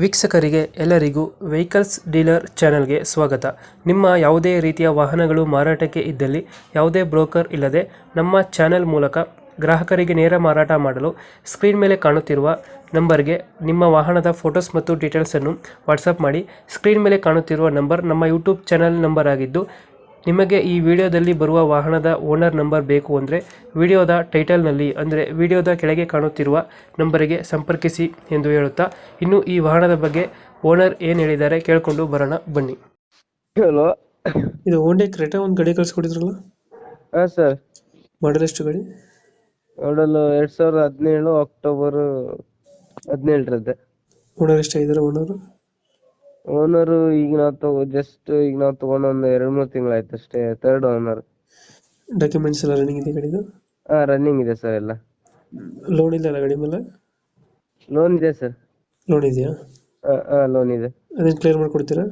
ವೀಕ್ಷಕರಿಗೆ ಎಲ್ಲರಿಗೂ vehicles dealer ಚಾನೆಲ್ಗೆ ಸ್ವಾಗತ. ನಿಮ್ಮ ಯಾವುದೇ ರೀತಿಯ ವಾಹನಗಳು ಮಾರಾಟಕ್ಕೆ ಇದ್ದಲ್ಲಿ ಯಾವುದೇ ಬ್ರೋಕರ್ ಇಲ್ಲದೆ ನಮ್ಮ ಚಾನೆಲ್ ಮೂಲಕ ಗ್ರಾಹಕರಿಗೆ ನೇರ ಮಾರಾಟ ಮಾಡಲು ಸ್ಕ್ರೀನ್ ಮೇಲೆ ಕಾಣುತ್ತಿರುವ ನಂಬರ್ಗೆ ನಿಮ್ಮ ವಾಹನದ ಫೋಟೋಸ್ ಮತ್ತು ಡೀಟೇಲ್ಸನ್ನು ವಾಟ್ಸಪ್ ಮಾಡಿ. ಸ್ಕ್ರೀನ್ ಮೇಲೆ ಕಾಣುತ್ತಿರುವ ನಂಬರ್ ನಮ್ಮ ಯೂಟ್ಯೂಬ್ ಚಾನೆಲ್ ನಂಬರ್ ಆಗಿದ್ದು, ನಿಮಗೆ ಈ ವಿಡಿಯೋದಲ್ಲಿ ಬರುವ ವಾಹನದ ಓನರ್ ನಂಬರ್ ಬೇಕು ಅಂದರೆ ವಿಡಿಯೋದ ಟೈಟಲ್ನಲ್ಲಿ ಅಂದರೆ ವಿಡಿಯೋದ ಕೆಳಗೆ ಕಾಣುತ್ತಿರುವ ನಂಬರಿಗೆ ಸಂಪರ್ಕಿಸಿ ಎಂದು ಹೇಳುತ್ತಾ, ಇನ್ನು ಈ ವಾಹನದ ಬಗ್ಗೆ ಓನರ್ ಏನು ಹೇಳಿದ್ದಾರೆ ಕೇಳಿಕೊಂಡು ಬರೋಣ ಬನ್ನಿ. ಹಲೋ. ಇದು ಹೋಂಡಾ ಕ್ರೆಟಾ ಒಂದು ಗಾಡಿ ಕಳಿಸ್ಕೊಡಿದ್ರಲ್ಲ, ಹಾ ಸರ್, ಮಾಡಲ್ ಎಷ್ಟು ಗಾಡಿ? ಮಾಡಲು 2017 ಅಕ್ಟೋಬರ್ 17ರದ್ದು. ಓನರ್ ಎಷ್ಟಾಗಿದ್ದಾರೆ? ಓನರು ಈಗ ನಾವು ತಗೊಂಡು ಒಂದು 2-3 ತಿಂಗಳಾಯ್ತು ಅಷ್ಟೇ. Third owner. ಡಾಕ್ಯುಮೆಂಟ್ಸ್ ಎಲ್ಲ ರನ್ನಿಂಗ್ ಇದೆ ಗಾಡಿದು? ಹಾ, ರನ್ನಿಂಗ್ ಇದೆ ಸರ್. ಎಲ್ಲ ಲೋನ್ ಇಲ್ಲ ಗಾಡಿ ಮೇಲೆ? ಲೋನ್ ಇದೆ ಸರ್. ಲೋನ್ ಇದೆಯಾ? ಹಾ, ಲೋನ್ ಇದೆ. ಅದನ್ನ ಕ್ಲಿಯರ್ ಮಾಡ್ಕೊಡ್ತೀರಾ?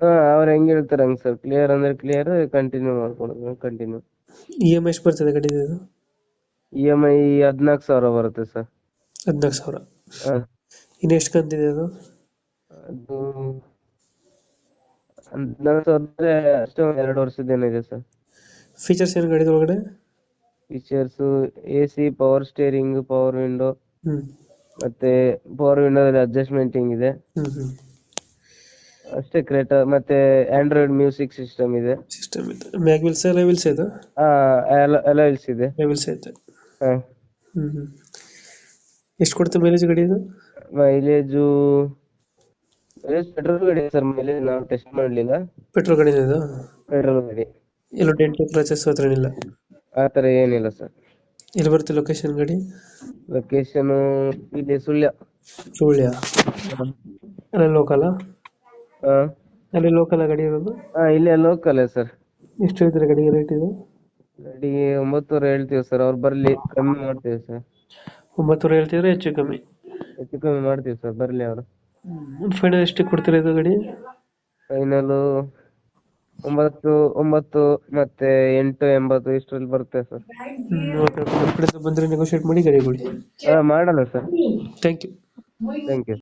ಹಾ, ಅವ್ರು ಹೆಂಗ್ ಹೇಳ್ತಾರೆ ಹಂಗೆ ಸರ್. ಕ್ಲಿಯರ್ ಅಂದ್ರೆ ಕ್ಲಿಯರ್, ಕಂಟಿನ್ಯೂ ಮಾಡ್ಕೊಡೋದು ಕಂಟಿನ್ಯೂ. EMI ಎಷ್ಟು ಬರ್ತದೆ ಗಾಡಿದು? EMI 14,000 ಬರುತ್ತೆ ಸರ್. 14,000. ಹಾ, ಇನ್ನು ಎಷ್ಟು ಕಂತಿದೆ ಅದು? ಅದು 14,000 ಅಷ್ಟೇ. 2 ವರ್ಷದ್ದೇನಿದೆ ಸರ್. ಫೀಚರ್ಸ್ ಏನು ಗಾಡಿದ ಒಳಗಡೆ? Features AC, power steering, power window, ಹ್ಮ್ ಮತ್ತೆ ಪವರ್ ವಿಂಡೋದಲ್ಲಿ ಅಡ್ಜಸ್ಟ್ಮೆಂಟಿಂಗ್ ಇದೆ ಹ್ಮ್ ಅಷ್ಟೇ. ಕ್ರೇಟಾ ಮತ್ತೆ ಆಂಡ್ರಾಯ್ಡ್ ಮ್ಯೂಸಿಕ್ ಸಿಸ್ಟಮ್ ಇದೆ. ಸಿಸ್ಟಮ್ ಇದೆ. ಮ್ಯಾಗ್ ವಿಲ್ಸ್ ಎಲ್ಲ ವಿಲ್ಸ್ ಇದೆ? ಅಲಾಯ್ಸ್ ಇದೆ. ವಿಲ್ಸ್ ಐತೆ. ಹಾ, ಹ್ಮ್ ಎಷ್ಟು ಕೊಡುತ್ತೆ ಮೈಲೇಜ್ ಗಾಡಿ ಇದು? ಮೈಲೇಜು ಪೆಟ್ರೋಲ್ ಗಾಡಿ ಸರ್. ಮೈಲೇಜ್ ನಾವು ಟೆಸ್ಟ್ ಮಾಡಲಿಲ್ಲ. ಪೆಟ್ರೋಲ್ ಗಾಡಿ ಇದು? ಪೆಟ್ರೋಲ್ ಗಾಡಿ. ಎಲ್ಲೋ ಡೆಂಟ್ ಕ್ರಾಚಸ್ ಹತ್ರ ಏನಿಲ್ಲ? ಆ ಥರ ಏನಿಲ್ಲ ಸರ್. ಎಲ್ಲಿ ಬರುತ್ತೆ ಲೊಕೇಶನ್ ಗಾಡಿ? ಲೊಕೇಶನ್ ಇಲ್ಲಿ ಸುಳ್ಯ. ಅಲ್ಲ ಲೋಕಲ್? ಹಾ, ಅಲ್ಲಿ ಲೋಕಲ್ ಗಾಡಿ ಇರೋದು? ಇಲ್ಲೇ ಲೋಕಲ್ ಸರ್. ಎಷ್ಟು ಹೇಳ್ತೀರಾ ಗಾಡಿಗೆ ರೇಟ್ ಇದು? ಗಾಡಿಗೆ 9,000 ಹೇಳ್ತೀವಿ ಸರ್. ಅವ್ರು ಬರ್ಲಿ ಕಮ್ಮಿ ಮಾಡ್ತೀವಿ ಸರ್. 9,000 ಹೇಳ್ತಿದ್ರೆ ಹೆಚ್ಚು ಕಮ್ಮಿ? ಹೆಚ್ಚು ಕಮ್ಮಿ ಮಾಡ್ತೀವಿ ಸರ್, ಬರ್ಲಿ ಅವರು. ಫೈನಲ್ ಎಷ್ಟು ಕೊಡ್ತೀರಾ ಇದು ಗಾಡಿ? ಫೈನಲು 9 ಮತ್ತೆ 880 ಇಷ್ಟರಲ್ಲಿ ಬರುತ್ತೆ ಸರ್. ಓಕೆ, ನಮ್ಮ ಕಡೆಯಿಂದ ಬಂದರೆ ನೆಗೋಷಿಯೇಟ್ ಮಾಡಿ ಗಾಡಿ ಕೊಡಿ. ಮಾಡೋಣ sir. Thank you. Thank you.